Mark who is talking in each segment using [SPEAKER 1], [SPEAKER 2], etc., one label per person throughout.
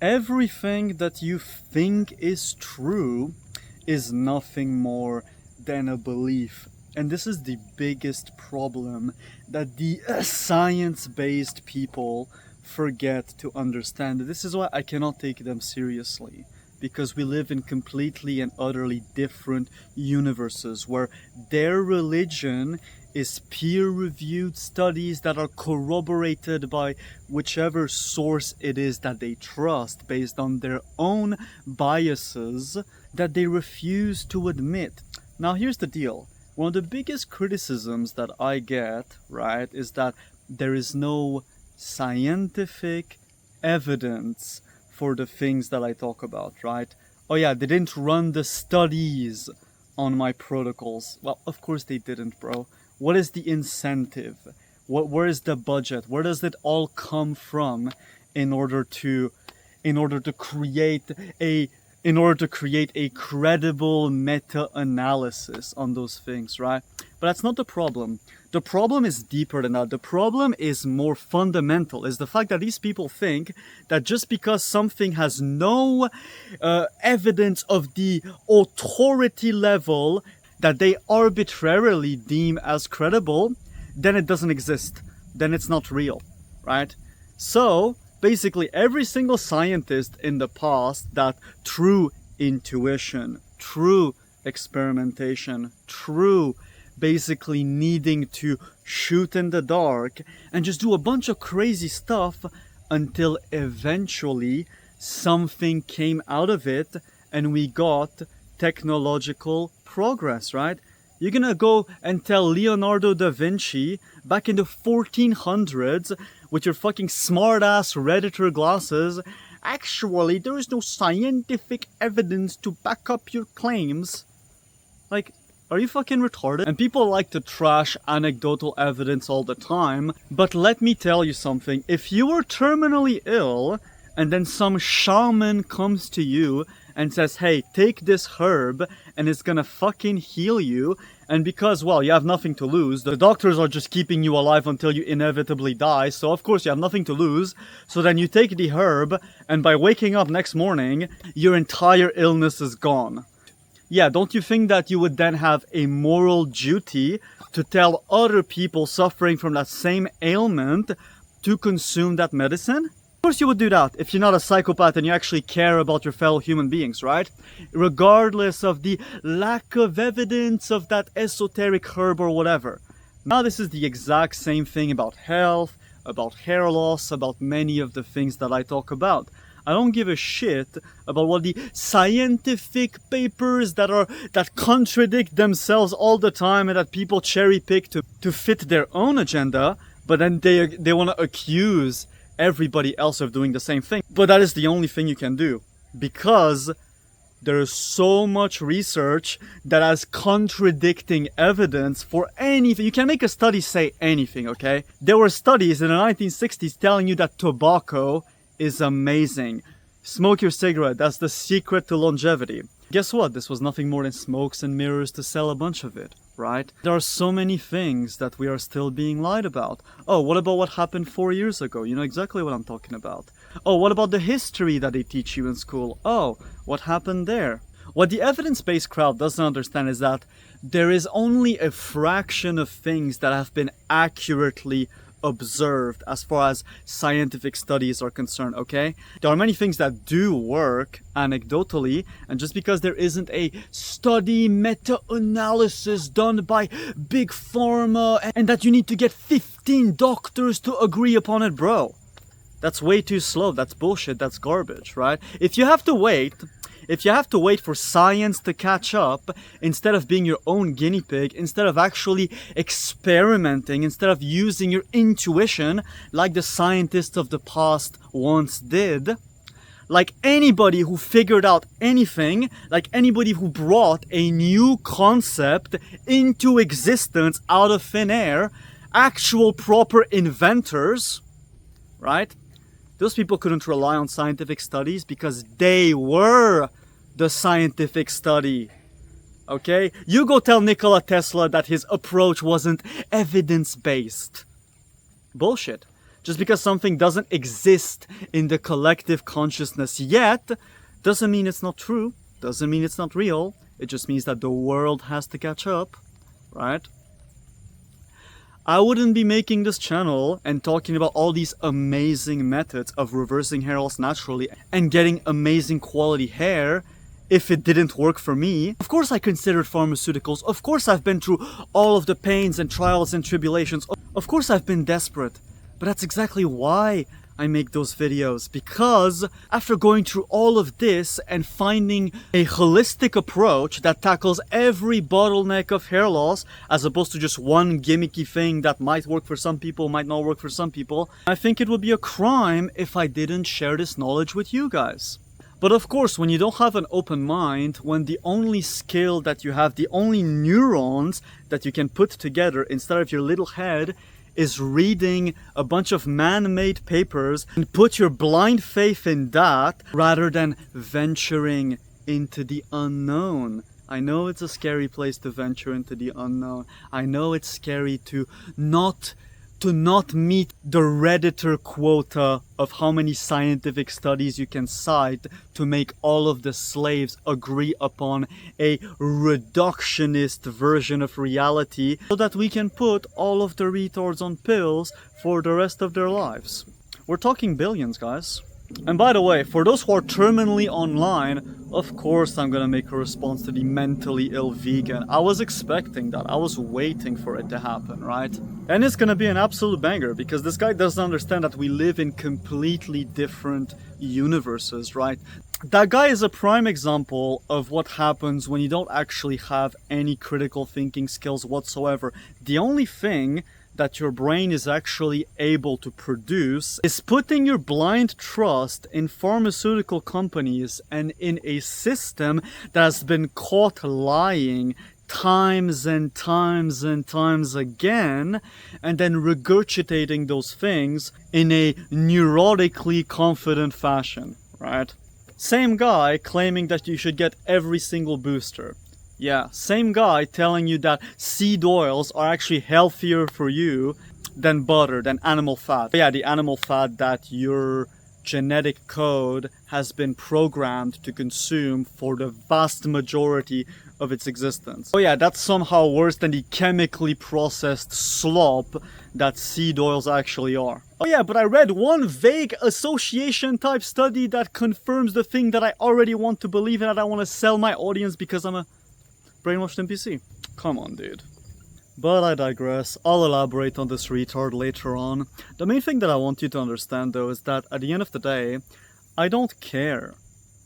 [SPEAKER 1] Everything that you think is true is nothing more than a belief. And this is the biggest problem that the science-based people forget to understand. This is why I cannot take them seriously. Because we live in completely and utterly different universes where their religion is peer-reviewed studies that are corroborated by whichever source it is that they trust based on their own biases that they refuse to admit. Now here's the deal. One of the biggest criticisms that I get, right, is that there is no scientific evidence for the things that I talk about, right? Oh yeah, they didn't run the studies on my protocols. Well, of course they didn't, bro. What is the incentive? Where is the budget? Where does it all come from in order to create a credible meta-analysis on those things, right? But that's not the problem. The problem is deeper than that. The problem is more fundamental, is the fact that these people think that just because something has no evidence of the authority level that they arbitrarily deem as credible, then it doesn't exist. Then it's not real, right? So, basically every single scientist in the past that through intuition, through experimentation, through basically needing to shoot in the dark and just do a bunch of crazy stuff until eventually something came out of it and we got technological progress, right? You're gonna go and tell Leonardo da Vinci back in the 1400s with your fucking smart-ass Redditor glasses, actually there is no scientific evidence to back up your claims. Like, are you fucking retarded? And people like to trash anecdotal evidence all the time, but let me tell you something. If you were terminally ill, and then some shaman comes to you and says, hey, take this herb, and it's gonna fucking heal you, and because, well, you have nothing to lose, the doctors are just keeping you alive until you inevitably die, so of course you have nothing to lose, so then you take the herb, and by waking up next morning, your entire illness is gone. Yeah, don't you think that you would then have a moral duty to tell other people suffering from that same ailment to consume that medicine? Of course you would do that if you're not a psychopath and you actually care about your fellow human beings, right? Regardless of the lack of evidence of that esoteric herb or whatever. Now this is the exact same thing about health, about hair loss, about many of the things that I talk about. I don't give a shit about what the scientific papers that contradict themselves all the time and that people cherry pick to fit their own agenda, but then they want to accuse everybody else of doing the same thing. But that is the only thing you can do, because there is so much research that has contradicting evidence for anything. You can make a study say anything, okay? There were studies in the 1960s telling you that tobacco is amazing. Smoke your cigarette, that's the secret to longevity. Guess what? This was nothing more than smokes and mirrors to sell a bunch of it, right? There are so many things that we are still being lied about. Oh, what about what happened 4 years ago? You know exactly what I'm talking about. Oh, what about the history that they teach you in school? Oh, what happened there? What the evidence-based crowd doesn't understand is that there is only a fraction of things that have been accurately observed as far as scientific studies are concerned, okay? There are many things that do work anecdotally, and just because there isn't a study meta-analysis done by big pharma and that you need to get 15 doctors to agree upon it, bro, that's way too slow. That's bullshit. That's garbage, right? If you have to wait for science to catch up, instead of being your own guinea pig, instead of actually experimenting, instead of using your intuition like the scientists of the past once did, like anybody who figured out anything, like anybody who brought a new concept into existence out of thin air, actual proper inventors, right? Those people couldn't rely on scientific studies because they were the scientific study. Okay? You go tell Nikola Tesla that his approach wasn't evidence-based. Bullshit. Just because something doesn't exist in the collective consciousness yet, doesn't mean it's not true, doesn't mean it's not real. It just means that the world has to catch up, right? I wouldn't be making this channel and talking about all these amazing methods of reversing hair loss naturally and getting amazing quality hair if it didn't work for me. Of course I considered pharmaceuticals, of course I've been through all of the pains and trials and tribulations, of course I've been desperate, but that's exactly why I make those videos, because after going through all of this and finding a holistic approach that tackles every bottleneck of hair loss, as opposed to just one gimmicky thing that might work for some people, might not work for some people, I think it would be a crime if I didn't share this knowledge with you guys. But of course, when you don't have an open mind, when the only skill that you have, the only neurons that you can put together instead of your little head is reading a bunch of man-made papers and put your blind faith in that rather than venturing into the unknown. I know it's a scary place to venture into the unknown. I know it's scary to not meet the Redditor quota of how many scientific studies you can cite to make all of the slaves agree upon a reductionist version of reality so that we can put all of the retards on pills for the rest of their lives. We're talking billions, guys. And by the way, for those who are terminally online, of course I'm gonna make a response to the mentally ill vegan. I was expecting that. I was waiting for it to happen, right? And it's gonna be an absolute banger, because this guy doesn't understand that we live in completely different universes, right? That guy is a prime example of what happens when you don't actually have any critical thinking skills whatsoever. The only thing that your brain is actually able to produce is putting your blind trust in pharmaceutical companies and in a system that has been caught lying times and times and times again, and then regurgitating those things in a neurotically confident fashion, right? Same guy claiming that you should get every single booster. Yeah, same guy telling you that seed oils are actually healthier for you than butter, than animal fat. Yeah, the animal fat that your genetic code has been programmed to consume for the vast majority of its existence. Oh yeah, that's somehow worse than the chemically processed slop that seed oils actually are. Oh yeah, but I read one vague association type study that confirms the thing that I already want to believe and that I want to sell my audience because I'm a brainwashed NPC. Come on, dude. But I digress. I'll elaborate on this retard later on. The main thing that I want you to understand though is that at the end of the day, I don't care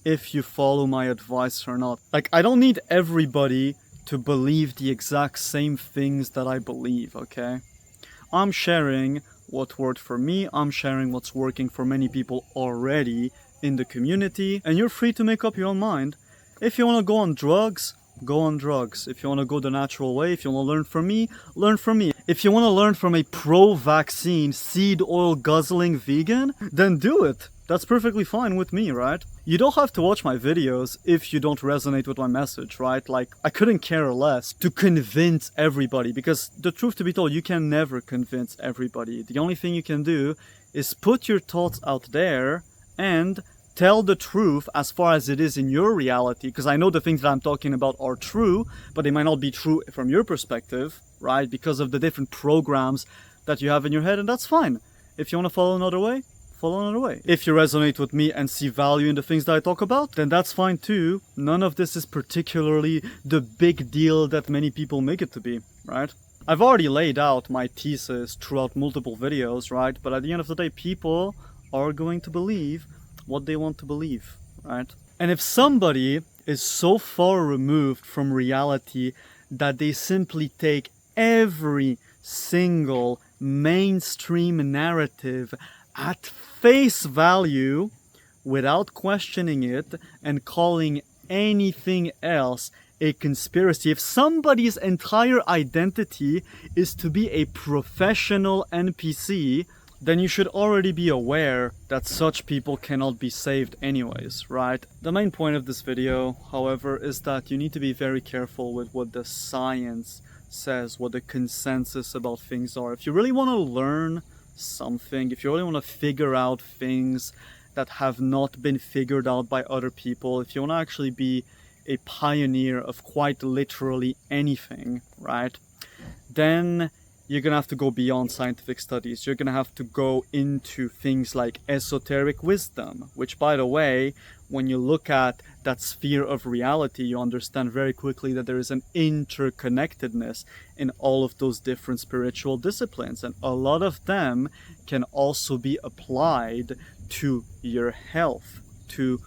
[SPEAKER 1] if you follow my advice or not. Like, I don't need everybody to believe the exact same things that I believe, okay? I'm sharing what worked for me, I'm sharing what's working for many people already in the community, and you're free to make up your own mind. If you want to go on drugs, go on drugs. If you want to go the natural way, if you want to learn from me, learn from me. If you want to learn from a pro-vaccine, seed oil guzzling vegan, then do it. That's perfectly fine with me, right? You don't have to watch my videos if you don't resonate with my message, right? Like, I couldn't care less to convince everybody, because the truth to be told, you can never convince everybody. The only thing you can do is put your thoughts out there and tell the truth as far as it is in your reality, because I know the things that I'm talking about are true, but they might not be true from your perspective, right? Because of the different programs that you have in your head, and that's fine. If you want to follow another way, follow another way. If you resonate with me and see value in the things that I talk about, then that's fine too. None of this is particularly the big deal that many people make it to be, right? I've already laid out my thesis throughout multiple videos, right? But at the end of the day, people are going to believe what they want to believe, right? And if somebody is so far removed from reality that they simply take every single mainstream narrative at face value without questioning it and calling anything else a conspiracy, if somebody's entire identity is to be a professional NPC, then you should already be aware that such people cannot be saved anyways, right? The main point of this video, however, is that you need to be very careful with what the science says, what the consensus about things are. If you really want to learn something, if you really want to figure out things that have not been figured out by other people, if you want to actually be a pioneer of quite literally anything, right, then you're gonna have to go beyond scientific studies. You're gonna have to go into things like esoteric wisdom, which, by the way, when you look at that sphere of reality, you understand very quickly that there is an interconnectedness in all of those different spiritual disciplines, and a lot of them can also be applied to your health, to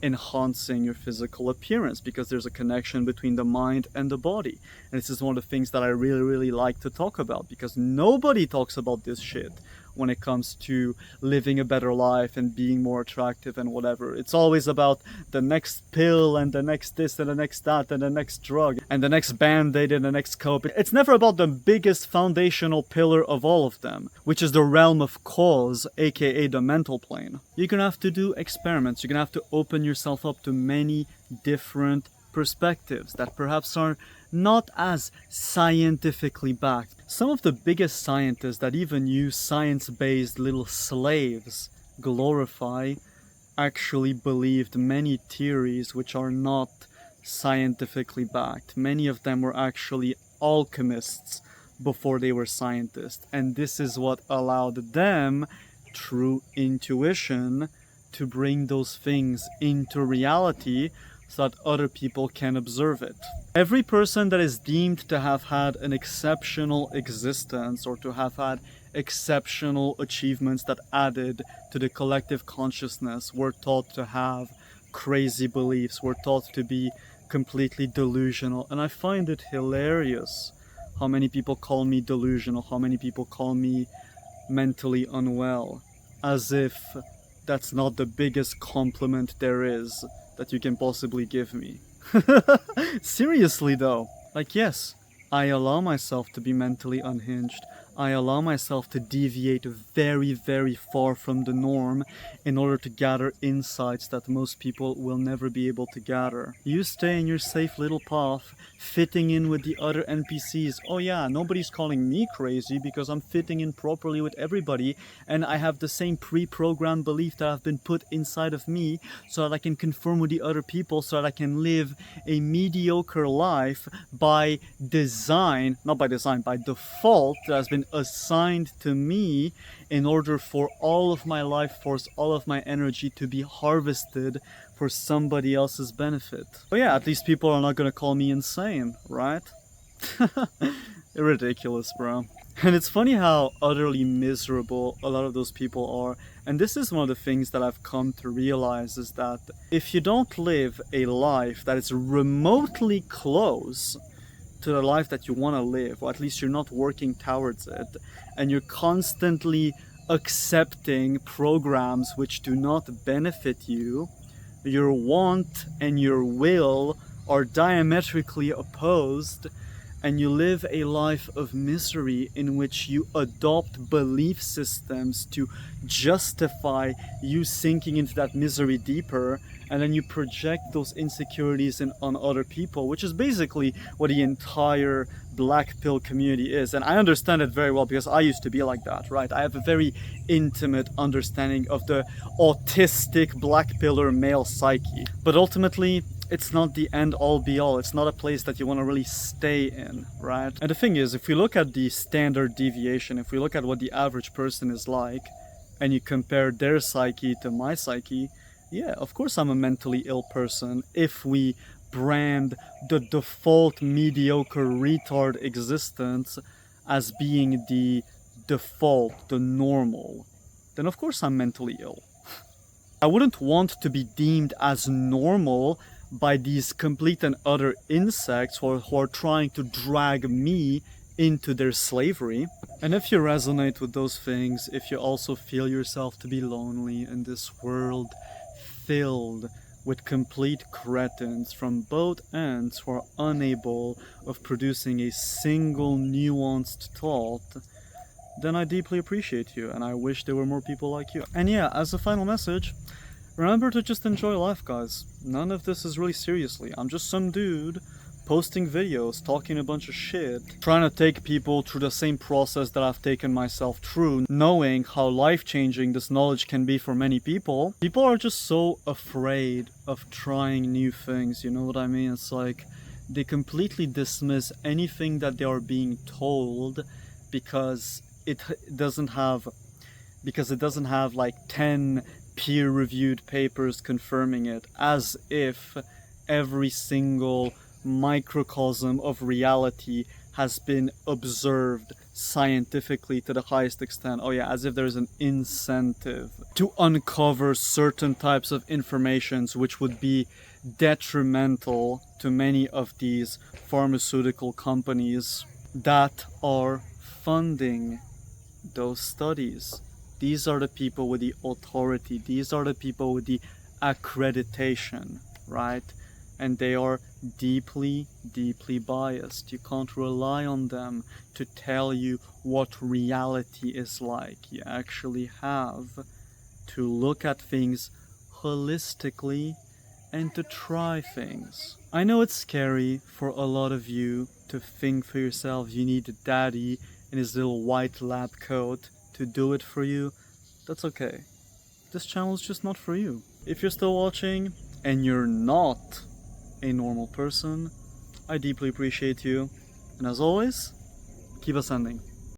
[SPEAKER 1] enhancing your physical appearance, because there's a connection between the mind and the body. And this is one of the things that I really like to talk about, because nobody talks about this shit when it comes to living a better life and being more attractive and whatever. It's always about the next pill and the next this and the next that and the next drug and the next band-aid and the next cope. It's never about the biggest foundational pillar of all of them, which is the realm of cause, aka the mental plane. You're gonna have to do experiments. You're gonna have to open yourself up to many different perspectives that perhaps are not as scientifically backed. Some of the biggest scientists that even use science-based little slaves glorify actually believed many theories which are not scientifically backed. Many of them were actually alchemists before they were scientists, and this is what allowed them, through intuition, to bring those things into reality so that other people can observe it. Every person that is deemed to have had an exceptional existence or to have had exceptional achievements that added to the collective consciousness were taught to have crazy beliefs, were taught to be completely delusional. And I find it hilarious how many people call me delusional, how many people call me mentally unwell, as if that's not the biggest compliment there is that you can possibly give me. Seriously though, like, yes, I allow myself to be mentally unhinged. I allow myself to deviate very far from the norm in order to gather insights that most people will never be able to gather. You stay in your safe little path, fitting in with the other NPCs. Oh yeah, nobody's calling me crazy because I'm fitting in properly with everybody, and I have the same pre-programmed belief that have been put inside of me so that I can conform with the other people, so that I can live a mediocre life by design, not by design, by default, that has been assigned to me in order for all of my life force, all of my energy to be harvested for somebody else's benefit. But yeah, at least people are not gonna call me insane, right? Ridiculous, bro. And it's funny how utterly miserable a lot of those people are. And this is one of the things that I've come to realize, is that if you don't live a life that is remotely close to the life that you want to live, or at least you're not working towards it, and you're constantly accepting programs which do not benefit you, your want and your will are diametrically opposed, and you live a life of misery in which you adopt belief systems to justify you sinking into that misery deeper, and then you project those insecurities on other people, which is basically what the entire black pill community is. And I understand it very well because I used to be like that, right? I have a very intimate understanding of the autistic black pillar male psyche. But ultimately, it's not the end all be all. It's not a place that you want to really stay in, right? And the thing is, if we look at the standard deviation, if we look at what the average person is like, and you compare their psyche to my psyche, yeah, of course I'm a mentally ill person if we brand the default mediocre retard existence as being the default, the normal. Then of course I'm mentally ill. I wouldn't want to be deemed as normal by these complete and utter insects who are trying to drag me into their slavery. And if you resonate with those things, if you also feel yourself to be lonely in this world filled with complete cretins from both ends who are unable of producing a single nuanced thought, then I deeply appreciate you, and I wish there were more people like you. And yeah, as a final message, remember to just enjoy life, guys. None of this is really seriously. I'm just some dude posting videos, talking a bunch of shit, trying to take people through the same process that I've taken myself through, knowing how life-changing this knowledge can be for many people. People are just so afraid of trying new things, you know what I mean? It's like they completely dismiss anything that they are being told because it doesn't have like 10 peer-reviewed papers confirming it, as if every single microcosm of reality has been observed scientifically to the highest extent. Oh yeah, as if there's an incentive to uncover certain types of informations which would be detrimental to many of these pharmaceutical companies that are funding those studies. These are the people with the authority. These are the people with the accreditation, right? And they are deeply, deeply biased. You can't rely on them to tell you what reality is like. You actually have to look at things holistically and to try things. I know it's scary for a lot of you to think for yourself you need a daddy in his little white lab coat to do it for you. That's okay. This channel is just not for you. If you're still watching and you're not a normal person, I deeply appreciate you. And as always, keep ascending.